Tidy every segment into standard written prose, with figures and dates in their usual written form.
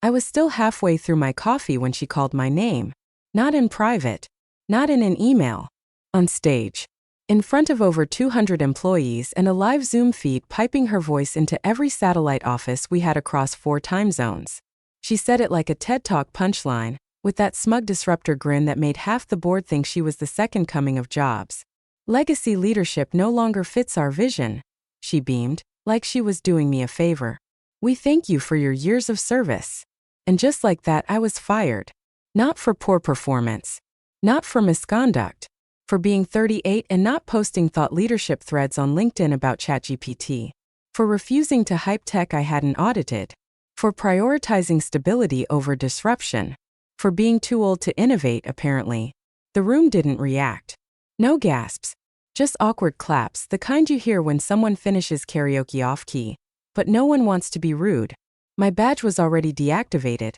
I was still halfway through my coffee when she called my name. Not in private. Not in an email. On stage. In front of over 200 employees and a live Zoom feed piping her voice into every satellite office we had across 4 time zones. She said it like a TED Talk punchline, with that smug disruptor grin that made half the board think she was the second coming of Jobs. Legacy leadership no longer fits our vision, she beamed, like she was doing me a favor. We thank you for your years of service. And just like that, I was fired. Not for poor performance. Not for misconduct. For being 38 and not posting thought leadership threads on LinkedIn about ChatGPT. For refusing to hype tech I hadn't audited. For prioritizing stability over disruption. For being too old to innovate, apparently. The room didn't react. No gasps. Just awkward claps, the kind you hear when someone finishes karaoke off-key. But no one wants to be rude. My badge was already deactivated.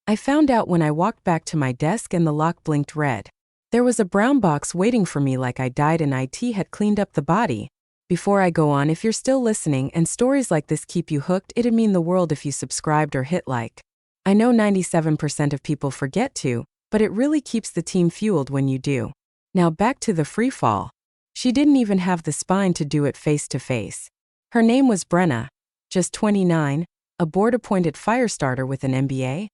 I found out when I walked back to my desk and the lock blinked red. There was a brown box waiting for me like I died and IT had cleaned up the body. Before I go on, if you're still listening and stories like this keep you hooked, it'd mean the world if you subscribed or hit like. I know 97% of people forget to, but it really keeps the team fueled when you do. Now back to the free fall. She didn't even have the spine to do it face to face. Her name was Brenna. Just 29, a board-appointed fire starter with an MBA,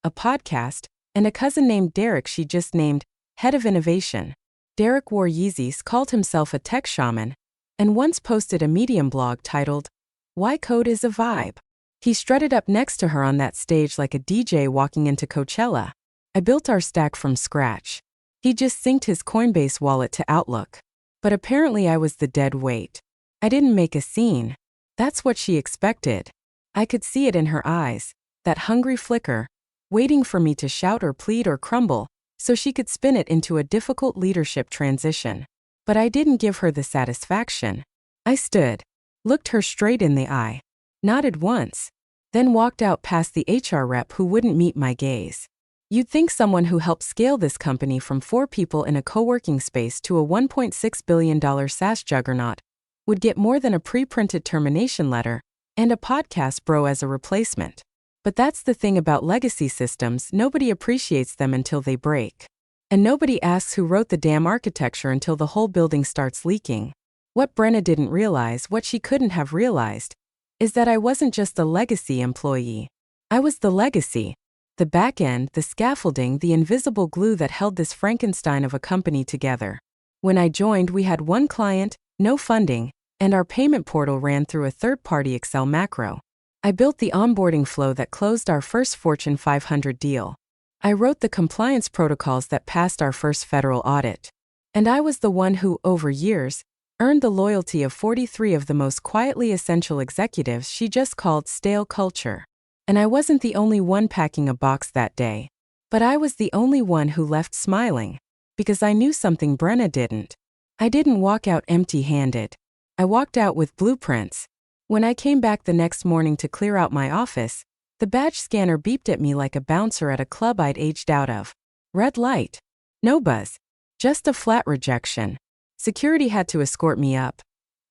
a podcast, and a cousin named Derek she just named Head of Innovation. Derek wore Yeezys, called himself a tech shaman, and once posted a Medium blog titled, Why Code is a Vibe. He strutted up next to her on that stage like a DJ walking into Coachella. I built our stack from scratch. He just synced his Coinbase wallet to Outlook. But apparently I was the dead weight. I didn't make a scene. That's what she expected. I could see it in her eyes, that hungry flicker, waiting for me to shout or plead or crumble, so she could spin it into a difficult leadership transition. But I didn't give her the satisfaction. I stood, looked her straight in the eye, nodded once, then walked out past the HR rep who wouldn't meet my gaze. You'd think someone who helped scale this company from 4 people in a co-working space to a $1.6 billion SaaS juggernaut would get more than a pre-printed termination letter and a podcast bro as a replacement. But that's the thing about legacy systems, nobody appreciates them until they break. And nobody asks who wrote the damn architecture until the whole building starts leaking. What Brenna didn't realize, what she couldn't have realized, is that I wasn't just a legacy employee. I was the legacy. The back end, the scaffolding, the invisible glue that held this Frankenstein of a company together. When I joined, we had 1 client, no funding, and our payment portal ran through a third-party Excel macro. I built the onboarding flow that closed our first Fortune 500 deal. I wrote the compliance protocols that passed our first federal audit. And I was the one who, over years, earned the loyalty of 43 of the most quietly essential executives she just called stale culture. And I wasn't the only one packing a box that day. But I was the only one who left smiling. Because I knew something Brenna didn't. I didn't walk out empty-handed. I walked out with blueprints. When I came back the next morning to clear out my office, the badge scanner beeped at me like a bouncer at a club I'd aged out of. Red light. No buzz. Just a flat rejection. Security had to escort me up.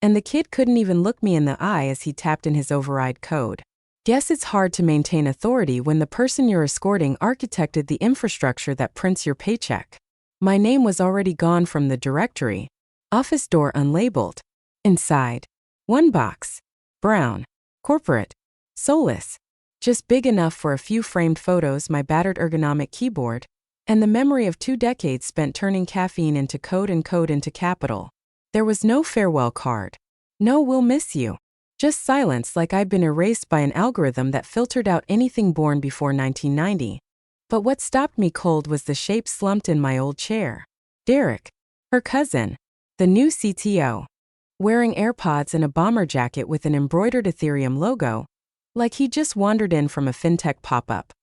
And the kid couldn't even look me in the eye as he tapped in his override code. Guess it's hard to maintain authority when the person you're escorting architected the infrastructure that prints your paycheck. My name was already gone from the directory. Office door unlabeled. Inside. 1 box. Brown. Corporate. Soulless. Just big enough for a few framed photos, my battered ergonomic keyboard, and the memory of 2 decades spent turning caffeine into code and code into capital. There was no farewell card. No "we'll miss you." Just silence like I'd been erased by an algorithm that filtered out anything born before 1990. But what stopped me cold was the shape slumped in my old chair. Derek. Her cousin. The new CTO. Wearing AirPods and a bomber jacket with an embroidered Ethereum logo, like he just wandered in from a fintech pop-up.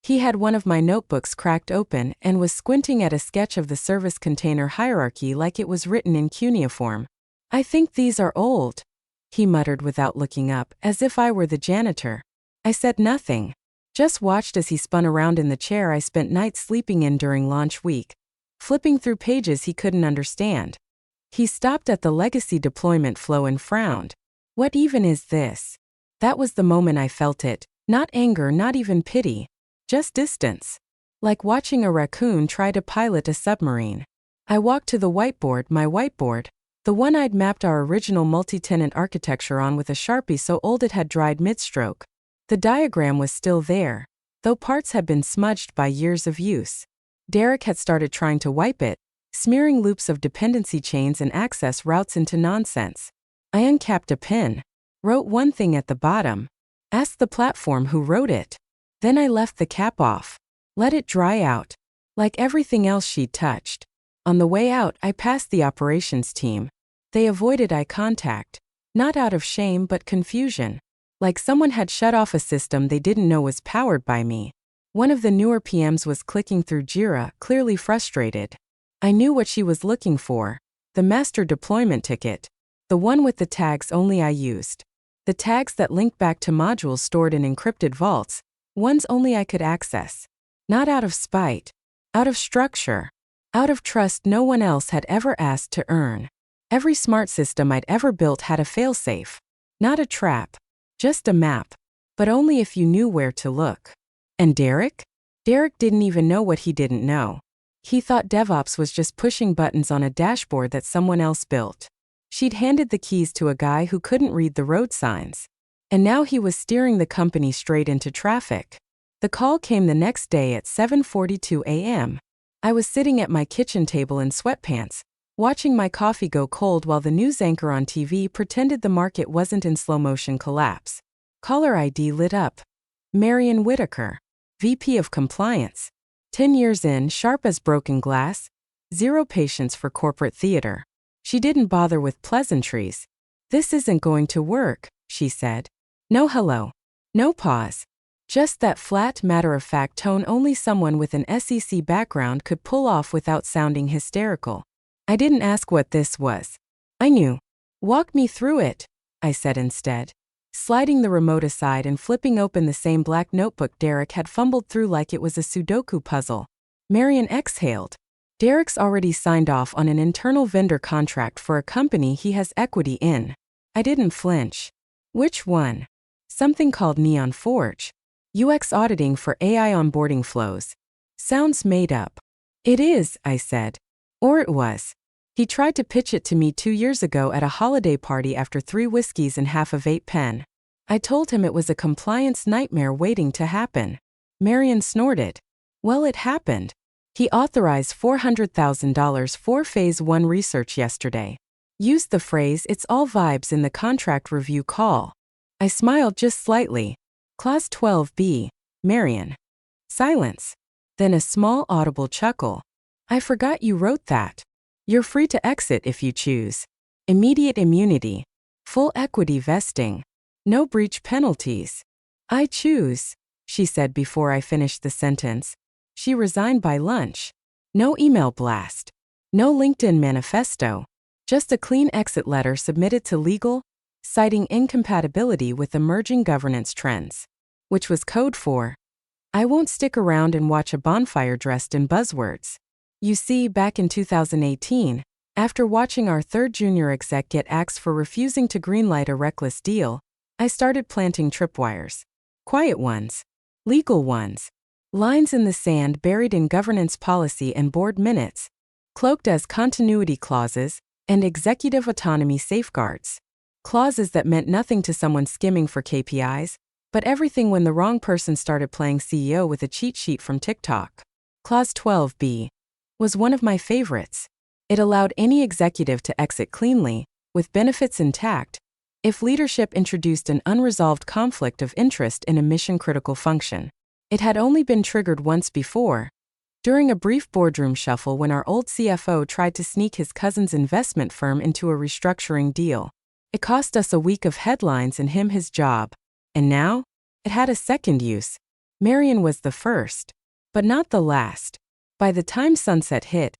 He had one of my notebooks cracked open and was squinting at a sketch of the service container hierarchy like it was written in cuneiform. "I think these are old," he muttered without looking up, as if I were the janitor. I said nothing. Just watched as he spun around in the chair I spent nights sleeping in during launch week, flipping through pages he couldn't understand. He stopped at the legacy deployment flow and frowned. What even is this? That was the moment I felt it, Not anger, not even pity. Just distance. Like watching a raccoon try to pilot a submarine. I walked to the whiteboard, my whiteboard, the one I'd mapped our original multi-tenant architecture on with a Sharpie so old it had dried mid-stroke. The diagram was still there, though parts had been smudged by years of use. Derek had started trying to wipe it, smearing loops of dependency chains and access routes into nonsense. I uncapped a pen, wrote one thing at the bottom, asked the platform who wrote it. Then I left the cap off, let it dry out, like everything else she'd touched. On the way out, I passed the operations team. They avoided eye contact, not out of shame but confusion, like someone had shut off a system they didn't know was powered by me. One of the newer PMs was clicking through Jira, clearly frustrated. I knew what she was looking for, the master deployment ticket, the one with the tags only I used. The tags that linked back to modules stored in encrypted vaults, ones only I could access. Not out of spite, out of structure, out of trust no one else had ever asked to earn. Every smart system I'd ever built had a failsafe. Not a trap, just a map, but only if you knew where to look. And Derek? Derek didn't even know what he didn't know. He thought DevOps was just pushing buttons on a dashboard that someone else built. She'd handed the keys to a guy who couldn't read the road signs. And now he was steering the company straight into traffic. The call came the next day at 7:42 a.m. I was sitting at my kitchen table in sweatpants, watching my coffee go cold while the news anchor on TV pretended the market wasn't in slow-motion collapse. Caller ID lit up. Marion Whitaker, VP of Compliance. 10 years in, sharp as broken glass. Zero patience for corporate theater. She didn't bother with pleasantries. "This isn't going to work," she said. No hello. No pause. Just that flat, matter-of-fact tone only someone with an SEC background could pull off without sounding hysterical. I didn't ask what this was. I knew. "Walk me through it," I said instead, sliding the remote aside and flipping open the same black notebook Derek had fumbled through like it was a Sudoku puzzle. Marion exhaled. "Derek's already signed off on an internal vendor contract for a company he has equity in." I didn't flinch. "Which one?" "Something called Neon Forge. UX auditing for AI onboarding flows." "Sounds made up." "It is," I said. Or it was. He tried to pitch it to me 2 years ago at a holiday party after 3 whiskeys and half a vape pen. I told him it was a compliance nightmare waiting to happen. Marion snorted. "Well, it happened. He authorized $400,000 for Phase 1 research yesterday. Used the phrase 'it's all vibes' in the contract review call." I smiled just slightly. "Clause 12B, Marion." Silence. Then a small audible chuckle. "I forgot you wrote that. You're free to exit if you choose. Immediate immunity. Full equity vesting. No breach penalties." "I choose," she said before I finished the sentence. She resigned by lunch. No email blast. No LinkedIn manifesto. Just a clean exit letter submitted to legal, citing incompatibility with emerging governance trends. Which was code for, "I won't stick around and watch a bonfire dressed in buzzwords." You see, back in 2018, after watching our third junior exec get axed for refusing to greenlight a reckless deal, I started planting tripwires. Quiet ones. Legal ones. Lines in the sand buried in governance policy and board minutes, cloaked as continuity clauses and executive autonomy safeguards. Clauses that meant nothing to someone skimming for KPIs, but everything when the wrong person started playing CEO with a cheat sheet from TikTok. Clause 12B was one of my favorites. It allowed any executive to exit cleanly, with benefits intact, if leadership introduced an unresolved conflict of interest in a mission-critical function. It had only been triggered once before, during a brief boardroom shuffle when our old CFO tried to sneak his cousin's investment firm into a restructuring deal. It cost us a week of headlines and him his job. And now, it had a second use. Marion was the first, but not the last. By the time sunset hit,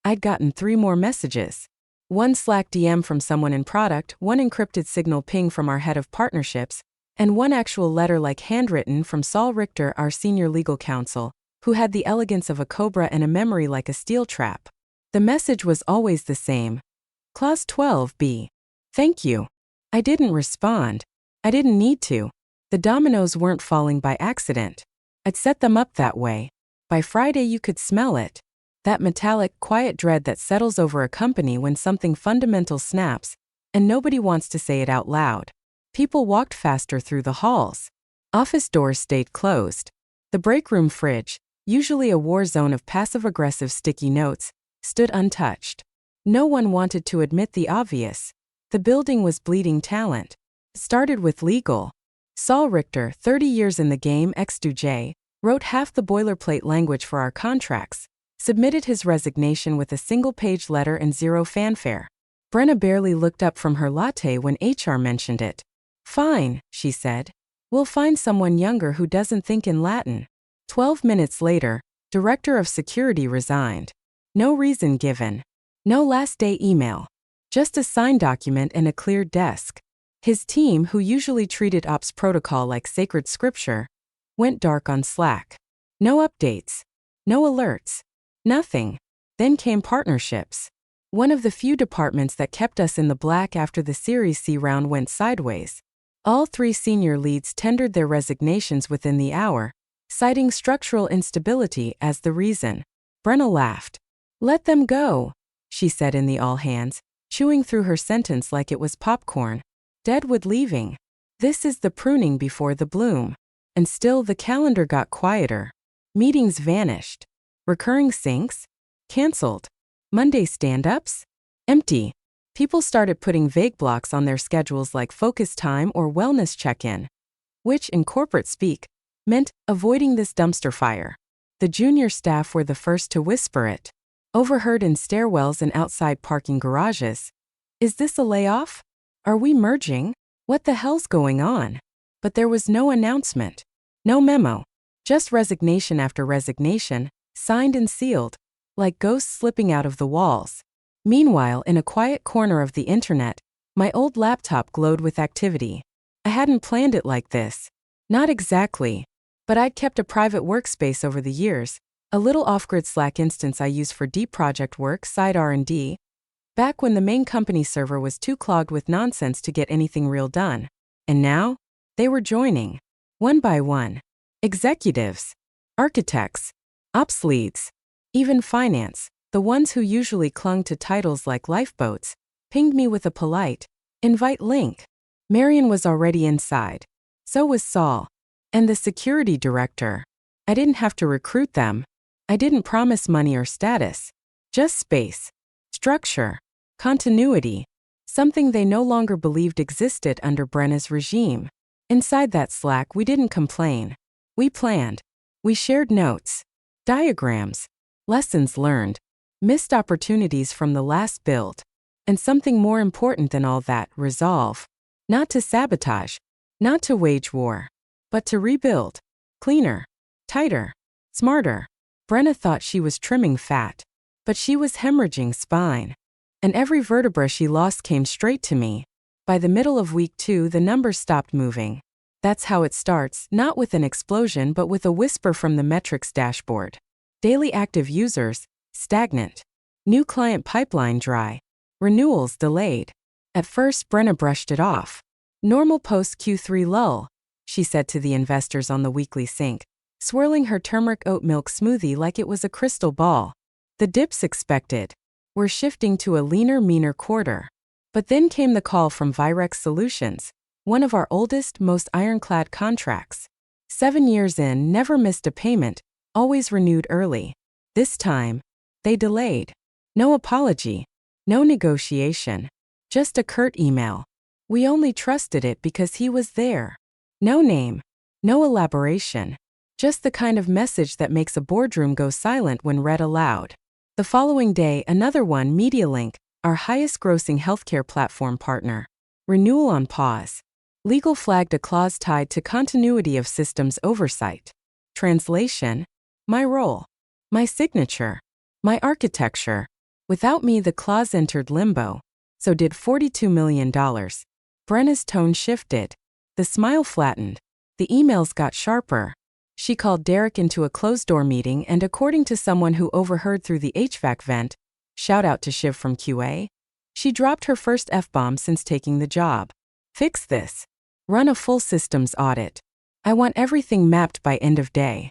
I'd gotten 3 more messages. One Slack DM from someone in product, one encrypted signal ping from our head of partnerships, and one actual letter like handwritten from Saul Richter, our senior legal counsel, who had the elegance of a cobra and a memory like a steel trap. The message was always the same. Clause 12B. Thank you. I didn't respond. I didn't need to. The dominoes weren't falling by accident. I'd set them up that way. By Friday you could smell it. That metallic, quiet dread that settles over a company when something fundamental snaps, and nobody wants to say it out loud. People walked faster through the halls. Office doors stayed closed. The break room fridge, usually a war zone of passive-aggressive sticky notes, stood untouched. No one wanted to admit the obvious. The building was bleeding talent. It started with legal. Saul Richter, 30 years in the game ex-DJ, wrote half the boilerplate language for our contracts, submitted his resignation with a single-page letter and zero fanfare. Brenna barely looked up from her latte when HR mentioned it. "Fine," she said. "We'll find someone younger who doesn't think in Latin." 12 minutes later, Director of Security resigned. No reason given. No last day email. Just a signed document and a cleared desk. His team, who usually treated ops protocol like sacred scripture, went dark on Slack. No updates. No alerts. Nothing. Then came partnerships. One of the few departments that kept us in the black after the Series C round went sideways. All 3 senior leads tendered their resignations within the hour, citing structural instability as the reason. Brenna laughed. "Let them go," she said in the all-hands, chewing through her sentence like it was popcorn. Deadwood leaving. This is the pruning before the bloom. And still the calendar got quieter. Meetings vanished. Recurring syncs? Cancelled. Monday stand-ups? Empty. People started putting vague blocks on their schedules like focus time or wellness check-in, which, in corporate speak, meant avoiding this dumpster fire. The junior staff were the first to whisper it. Overheard in stairwells and outside parking garages. "Is this a layoff? Are we merging? What the hell's going on?" But there was no announcement. No memo. Just resignation after resignation, signed and sealed, like ghosts slipping out of the walls. Meanwhile, in a quiet corner of the internet, my old laptop glowed with activity. I hadn't planned it like this. Not exactly. But I'd kept a private workspace over the years, a little off-grid Slack instance I use for deep project work, side R&D, back when the main company server was too clogged with nonsense to get anything real done. And now, they were joining. One by one. Executives. Architects. Ops leads. Even finance, the ones who usually clung to titles like lifeboats, pinged me with a polite, "Invite link." Marion was already inside. So was Saul. And the security director. I didn't have to recruit them. I didn't promise money or status. Just space. Structure. Continuity. Something they no longer believed existed under Brenna's regime. Inside that Slack, we didn't complain. We planned. We shared notes. Diagrams. Lessons learned. Missed opportunities from the last build. And something more important than all that, resolve. Not to sabotage. Not to wage war. But to rebuild. Cleaner. Tighter. Smarter. Brenna thought she was trimming fat. But she was hemorrhaging spine. And every vertebra she lost came straight to me. By the middle of week 2, the numbers stopped moving. That's how it starts, not with an explosion but with a whisper from the metrics dashboard. Daily active users, stagnant. New client pipeline dry. Renewals delayed. At first, Brenna brushed it off. "Normal post-Q3 lull," she said to the investors on the weekly sync, swirling her turmeric oat milk smoothie like it was a crystal ball. "The dips expected. We're shifting to a leaner, meaner quarter." But then came the call from Virex Solutions, one of our oldest, most ironclad contracts. 7 years in, never missed a payment, always renewed early. This time, they delayed. No apology. No negotiation. Just a curt email. We only trusted it because he was there. No name. No elaboration. Just the kind of message that makes a boardroom go silent when read aloud. The following day, another one, MediaLink, our highest-grossing healthcare platform partner. Renewal on pause. Legal flagged a clause tied to continuity of systems oversight. Translation: my role. My signature. My architecture. Without me, the clause entered limbo. So did $42 million. Brenna's tone shifted. The smile flattened. The emails got sharper. She called Derek into a closed-door meeting and, according to someone who overheard through the HVAC vent, shout out to Shiv from QA, she dropped her first F-bomb since taking the job. "Fix this. Run a full systems audit. I want everything mapped by end of day.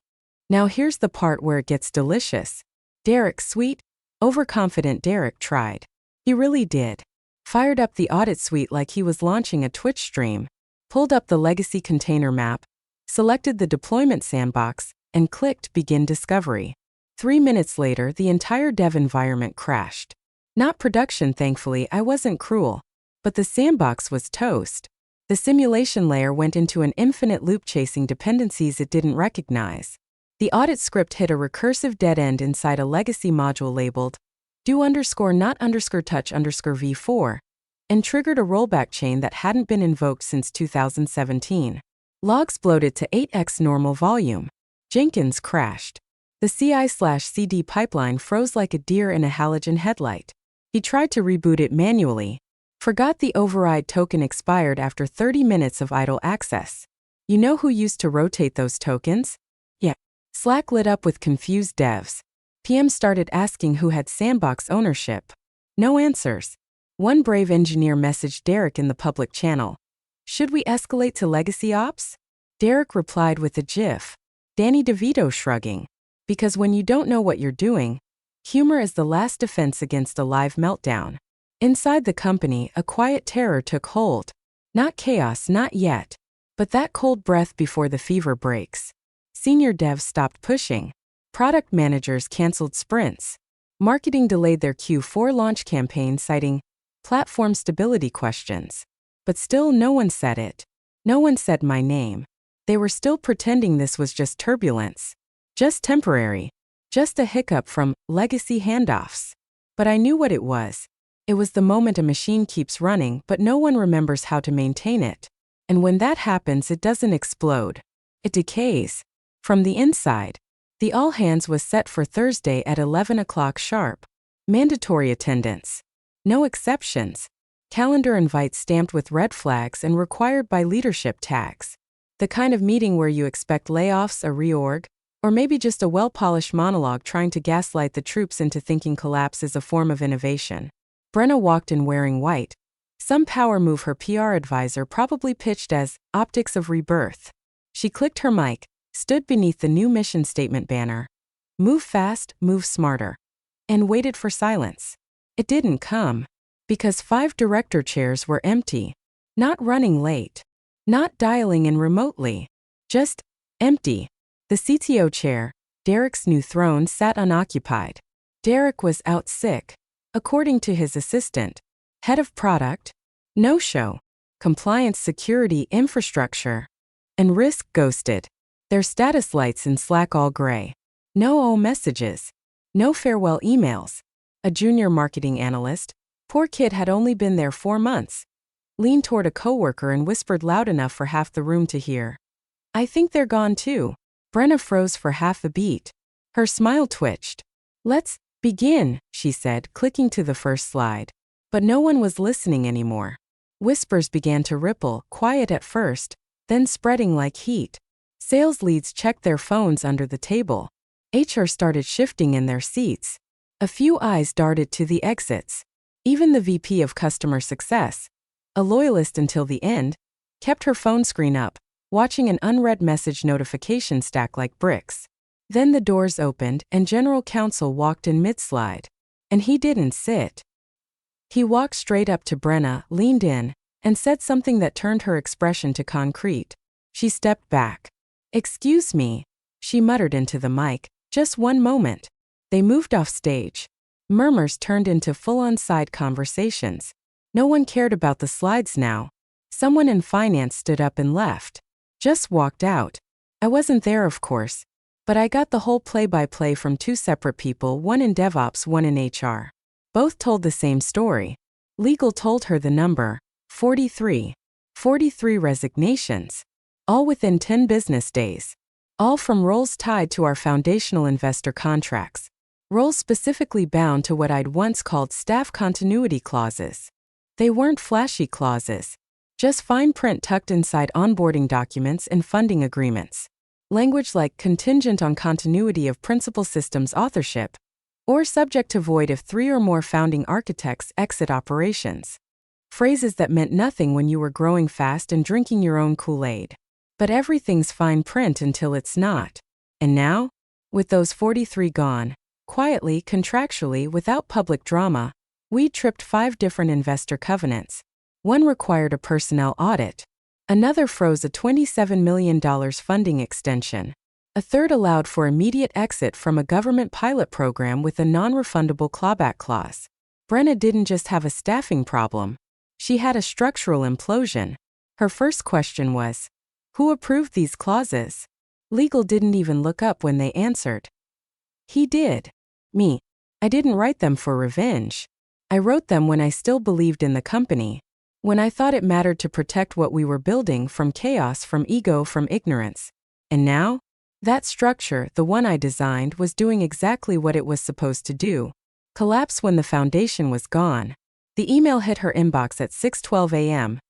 Now here's the part where it gets delicious. Derek, sweet, overconfident Derek tried. He really did. Fired up the audit suite like he was launching a Twitch stream, pulled up the legacy container map, selected the deployment sandbox, and clicked Begin Discovery. 3 minutes later, the entire dev environment crashed. Not production, thankfully. I wasn't cruel. But the sandbox was toast. The simulation layer went into an infinite loop chasing dependencies it didn't recognize. The audit script hit a recursive dead end inside a legacy module labeled do_not_touch_v4 and triggered a rollback chain that hadn't been invoked since 2017. Logs bloated to 8x normal volume. Jenkins crashed. The CI/CD pipeline froze like a deer in a halogen headlight. He tried to reboot it manually. Forgot the override token expired after 30 minutes of idle access. You know who used to rotate those tokens? Yeah. Slack lit up with confused devs. PM started asking who had sandbox ownership. No answers. One brave engineer messaged Derek in the public channel. Should we escalate to legacy ops? Derek replied with a gif. Danny DeVito shrugging. Because when you don't know what you're doing, humor is the last defense against a live meltdown. Inside the company, a quiet terror took hold. Not chaos, not yet. But that cold breath before the fever breaks. Senior devs stopped pushing. Product managers canceled sprints. Marketing delayed their Q4 launch campaign citing platform stability questions. But still no one said it. No one said my name. They were still pretending this was just turbulence. Just temporary. Just a hiccup from legacy handoffs. But I knew what it was. It was the moment a machine keeps running but no one remembers how to maintain it. And when that happens, it doesn't explode. It decays. From the inside. The all hands was set for Thursday at 11 o'clock sharp. Mandatory attendance. No exceptions. Calendar invites stamped with red flags and required by leadership tags. The kind of meeting where you expect layoffs, a reorg, or maybe just a well-polished monologue trying to gaslight the troops into thinking collapse is a form of innovation. Brenna walked in wearing white. Some power move her PR advisor probably pitched as optics of rebirth. She clicked her mic, stood beneath the new mission statement banner. Move fast, move smarter. And waited for silence. It didn't come. Because 5 director chairs were empty. Not running late. Not dialing in remotely. Just empty. The CTO chair, Derek's new throne, sat unoccupied. Derek was out sick. According to his assistant. Head of product. No-show. Compliance, security, infrastructure. And risk ghosted. Their status lights in Slack all gray. No O messages. No farewell emails. A junior marketing analyst, poor kid, had only been there 4 months. Leaned toward a coworker and whispered loud enough for half the room to hear. I think they're gone too. Brenna froze for half a beat. Her smile twitched. Let's begin, she said, clicking to the first slide. But no one was listening anymore. Whispers began to ripple, quiet at first, then spreading like heat. Sales leads checked their phones under the table. HR started shifting in their seats. A few eyes darted to the exits. Even the VP of Customer Success, a loyalist until the end, kept her phone screen up, watching an unread message notification stack like bricks. Then the doors opened and General Counsel walked in mid-slide. And he didn't sit. He walked straight up to Brenna, leaned in, and said something that turned her expression to concrete. She stepped back. Excuse me, she muttered into the mic, just one moment. They moved off stage. Murmurs turned into full-on side conversations. No one cared about the slides now. Someone in finance stood up and left. Just walked out. I wasn't there, of course. But I got the whole play-by-play from 2 separate people, one in DevOps, one in HR. Both told the same story. Legal told her the number, 43. 43 resignations. All within 10 business days. All from roles tied to our foundational investor contracts. Roles specifically bound to what I'd once called staff continuity clauses. They weren't flashy clauses. Just fine print tucked inside onboarding documents and funding agreements. Language like contingent on continuity of principal systems authorship, or subject to void if 3 or more founding architects exit operations. Phrases that meant nothing when you were growing fast and drinking your own Kool-Aid. But everything's fine print until it's not. And now, with those 43 gone, quietly, contractually, without public drama, we tripped 5 different investor covenants. One required a personnel audit. Another froze a $27 million funding extension. A third allowed for immediate exit from a government pilot program with a non-refundable clawback clause. Brenna didn't just have a staffing problem. She had a structural implosion. Her first question was, who approved these clauses? Legal didn't even look up when they answered. He did. Me. I didn't write them for revenge. I wrote them when I still believed in the company. When I thought it mattered to protect what we were building from chaos, from ego, from ignorance. And now? That structure, the one I designed, was doing exactly what it was supposed to do. Collapse when the foundation was gone. The email hit her inbox at 6:12 a.m.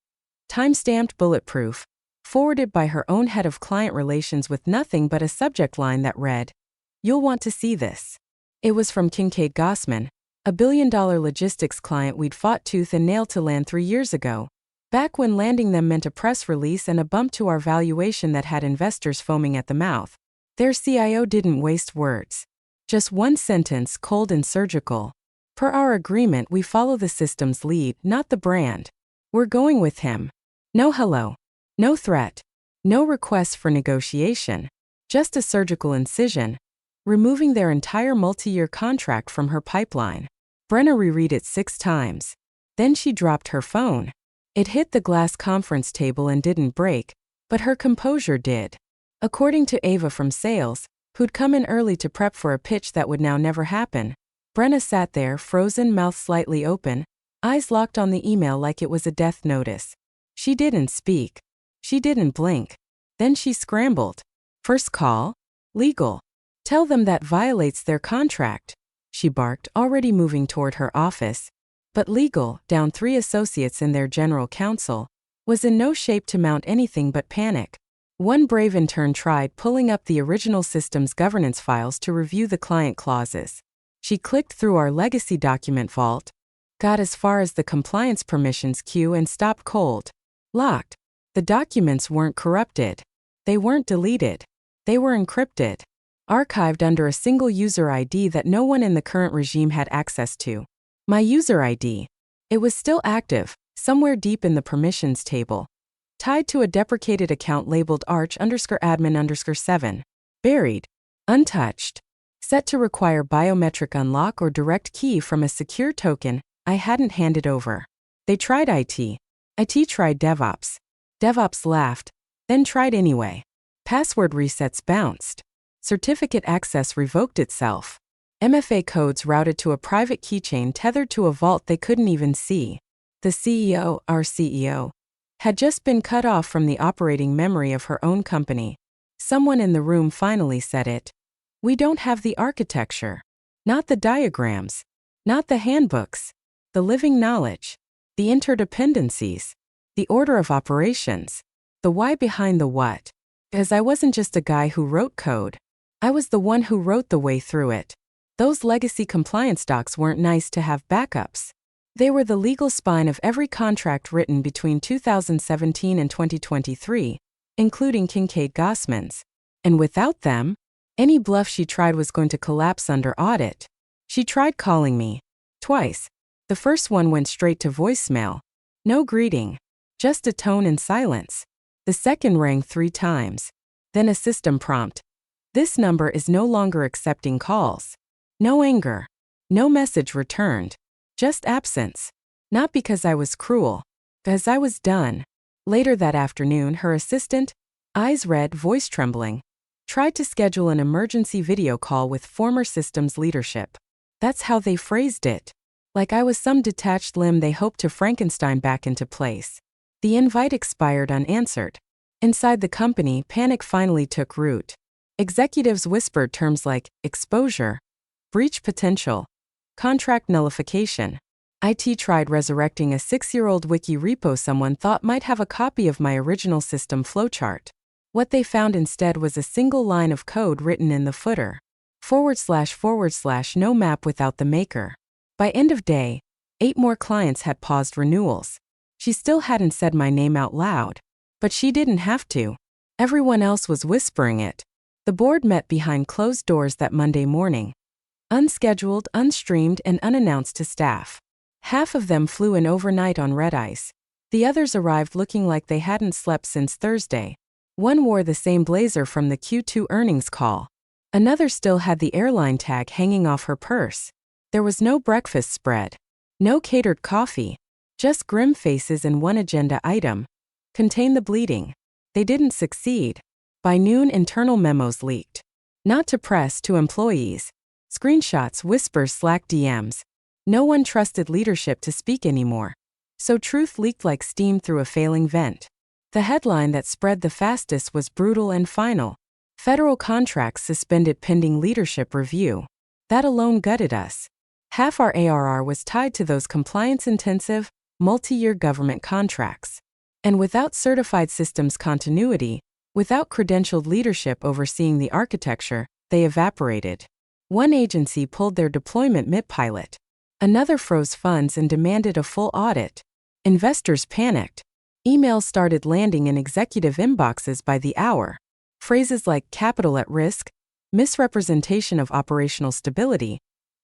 Time-stamped bulletproof. Forwarded by her own head of client relations with nothing but a subject line that read, "You'll want to see this." It was from Kincaid Gossman, a billion-dollar logistics client we'd fought tooth and nail to land 3 years ago. Back when landing them meant a press release and a bump to our valuation that had investors foaming at the mouth. Their CIO didn't waste words. Just one sentence, cold and surgical. Per our agreement, we follow the system's lead, not the brand. We're going with him. No hello. No threat. No request for negotiation. Just a surgical incision. Removing their entire multi-year contract from her pipeline. Brenna reread it 6 times. Then she dropped her phone. It hit the glass conference table and didn't break, but her composure did. According to Ava from sales, who'd come in early to prep for a pitch that would now never happen, Brenna sat there, frozen, mouth slightly open, eyes locked on the email like it was a death notice. She didn't speak. She didn't blink. Then she scrambled. First call? Legal. Tell them that violates their contract, she barked, already moving toward her office. But legal, down 3 associates in their general counsel, was in no shape to mount anything but panic. One brave intern tried pulling up the original system's governance files to review the client clauses. She clicked through our legacy document vault, got as far as the compliance permissions queue and stopped cold. Locked. The documents weren't corrupted. They weren't deleted. They were encrypted. Archived under a single user ID that no one in the current regime had access to. My user ID. It was still active, somewhere deep in the permissions table. Tied to a deprecated account labeled arch_admin_7. Buried. Untouched. Set to require biometric unlock or direct key from a secure token I hadn't handed over. They tried IT. IT tried DevOps. DevOps laughed, then tried anyway. Password resets bounced. Certificate access revoked itself. MFA codes routed to a private keychain tethered to a vault they couldn't even see. The CEO, our CEO, had just been cut off from the operating memory of her own company. Someone in the room finally said it. We don't have the architecture. Not the diagrams. Not the handbooks. The living knowledge. The interdependencies. The order of operations. The why behind the what. Because I wasn't just a guy who wrote code. I was the one who wrote the way through it. Those legacy compliance docs weren't nice to have backups. They were the legal spine of every contract written between 2017 and 2023, including Kincaid Gossman's. And without them, any bluff she tried was going to collapse under audit. She tried calling me. Twice. The first one went straight to voicemail. No greeting. Just a tone and silence. The second rang 3 times. Then a system prompt. This number is no longer accepting calls. No anger. No message returned. Just absence. Not because I was cruel. Because I was done. Later that afternoon, her assistant, eyes red, voice trembling, tried to schedule an emergency video call with former systems leadership. That's how they phrased it. Like I was some detached limb they hoped to Frankenstein back into place. The invite expired unanswered. Inside the company, panic finally took root. Executives whispered terms like exposure, breach potential, contract nullification. IT tried resurrecting a 6-year-old wiki repo someone thought might have a copy of my original system flowchart. What they found instead was a single line of code written in the footer. // no map without the maker. By end of day, 8 more clients had paused renewals. She still hadn't said my name out loud. But she didn't have to. Everyone else was whispering it. The board met behind closed doors that Monday morning. Unscheduled, unstreamed, and unannounced to staff. Half of them flew in overnight on red ice. The others arrived looking like they hadn't slept since Thursday. One wore the same blazer from the Q2 earnings call. Another still had the airline tag hanging off her purse. There was no breakfast spread. No catered coffee. Just grim faces and one agenda item. Contain the bleeding. They didn't succeed. By noon, internal memos leaked. Not to press, to employees. Screenshots, whispers, Slack DMs. No one trusted leadership to speak anymore. So truth leaked like steam through a failing vent. The headline that spread the fastest was brutal and final. Federal contracts suspended pending leadership review. That alone gutted us. Half our ARR was tied to those compliance-intensive, multi-year government contracts. And without certified systems continuity, without credentialed leadership overseeing the architecture, they evaporated. One agency pulled their deployment mid-pilot. Another froze funds and demanded a full audit. Investors panicked. Emails started landing in executive inboxes by the hour. Phrases like capital at risk, misrepresentation of operational stability,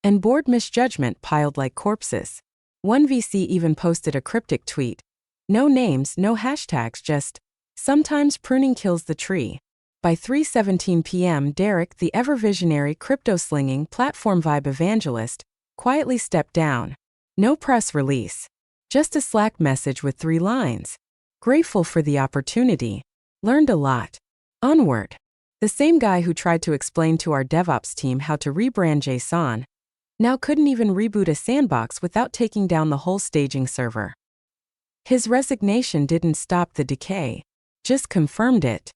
and board misjudgment piled like corpses. One VC even posted a cryptic tweet. No names, no hashtags, just, sometimes pruning kills the tree. By 3:17 p.m., Derek, the ever-visionary crypto-slinging platform vibe evangelist, quietly stepped down. No press release. Just a Slack message with 3 lines. Grateful for the opportunity. Learned a lot. Onward. The same guy who tried to explain to our DevOps team how to rebrand JSON now couldn't even reboot a sandbox without taking down the whole staging server. His resignation didn't stop the decay, just confirmed it.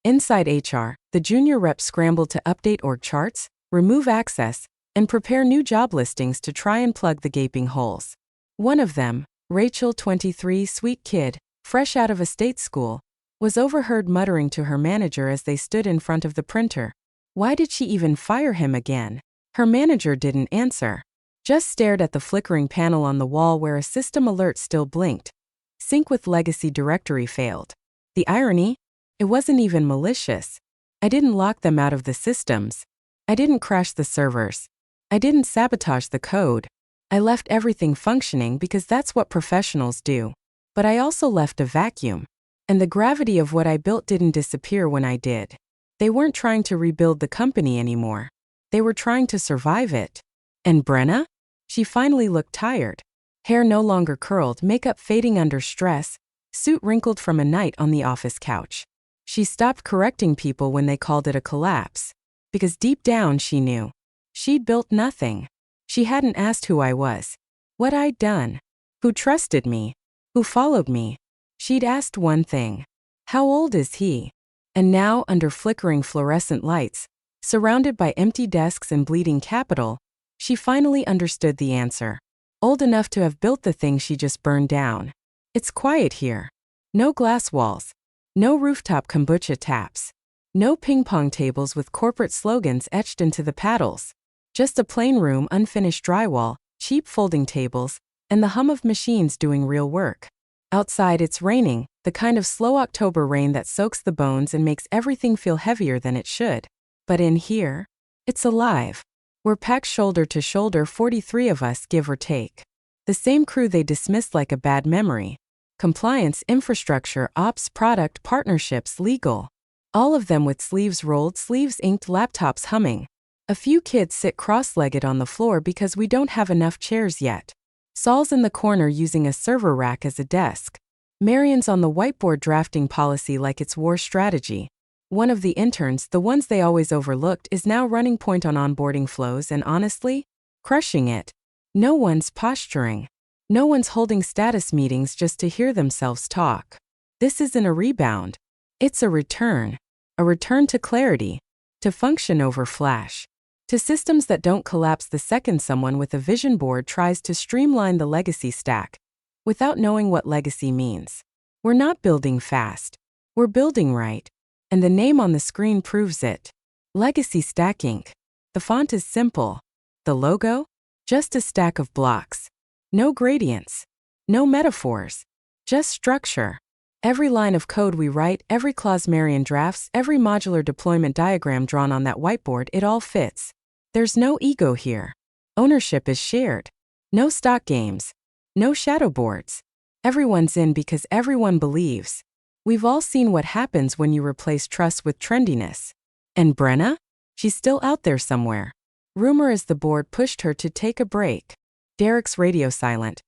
Inside HR, the junior rep scrambled to update org charts, remove access, and prepare new job listings to try and plug the gaping holes. One of them, Rachel, 23, sweet kid, fresh out of a state school, was overheard muttering to her manager as they stood in front of the printer. Why did she even fire him again? Her manager didn't answer. Just stared at the flickering panel on the wall where a system alert still blinked. Sync with legacy directory failed. The irony? It wasn't even malicious. I didn't lock them out of the systems. I didn't crash the servers. I didn't sabotage the code. I left everything functioning because that's what professionals do. But I also left a vacuum. And the gravity of what I built didn't disappear when I did. They weren't trying to rebuild the company anymore. They were trying to survive it. And Brenna? She finally looked tired. Hair no longer curled, makeup fading under stress, suit wrinkled from a night on the office couch. She stopped correcting people when they called it a collapse. Because deep down she knew. She'd built nothing. She hadn't asked who I was, what I'd done, who trusted me, who followed me. She'd asked one thing. How old is he? And now, under flickering fluorescent lights, surrounded by empty desks and bleeding capital, she finally understood the answer. Old enough to have built the thing she just burned down. It's quiet here. No glass walls. No rooftop kombucha taps. No ping-pong tables with corporate slogans etched into the paddles. Just a plain room, unfinished drywall, cheap folding tables, and the hum of machines doing real work. Outside it's raining, the kind of slow October rain that soaks the bones and makes everything feel heavier than it should. But in here, it's alive. We're packed shoulder to shoulder, 43 of us, give or take. The same crew they dismissed like a bad memory. Compliance, infrastructure, ops, product, partnerships, legal. All of them with sleeves rolled, sleeves inked, laptops humming. A few kids sit cross-legged on the floor because we don't have enough chairs yet. Saul's in the corner using a server rack as a desk. Marion's on the whiteboard drafting policy like it's war strategy. One of the interns, the ones they always overlooked, is now running point on onboarding flows and honestly, crushing it. No one's posturing. No one's holding status meetings just to hear themselves talk. This isn't a rebound. It's a return. A return to clarity. To function over flash. To systems that don't collapse the second someone with a vision board tries to streamline the legacy stack, without knowing what legacy means. We're not building fast. We're building right. And the name on the screen proves it. Legacy Stack Inc. The font is simple. The logo? Just a stack of blocks. No gradients. No metaphors. Just structure. Every line of code we write, every clause Marion drafts, every modular deployment diagram drawn on that whiteboard, it all fits. There's no ego here. Ownership is shared. No stock games. No shadow boards. Everyone's in because everyone believes. We've all seen what happens when you replace trust with trendiness. And Brenna? She's still out there somewhere. Rumor is the board pushed her to take a break. Derek's radio silent.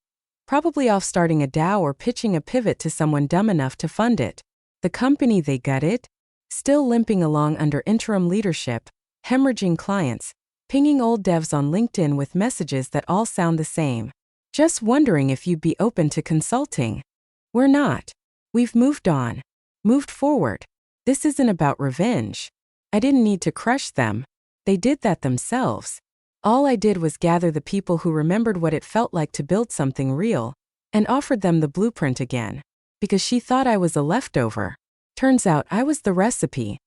Probably off starting a DAO or pitching a pivot to someone dumb enough to fund it. The company they gutted? Still limping along under interim leadership, hemorrhaging clients, pinging old devs on LinkedIn with messages that all sound the same. Just wondering if you'd be open to consulting. We're not. We've moved on. Moved forward. This isn't about revenge. I didn't need to crush them. They did that themselves. All I did was gather the people who remembered what it felt like to build something real, and offered them the blueprint again. Because she thought I was a leftover. Turns out I was the recipe.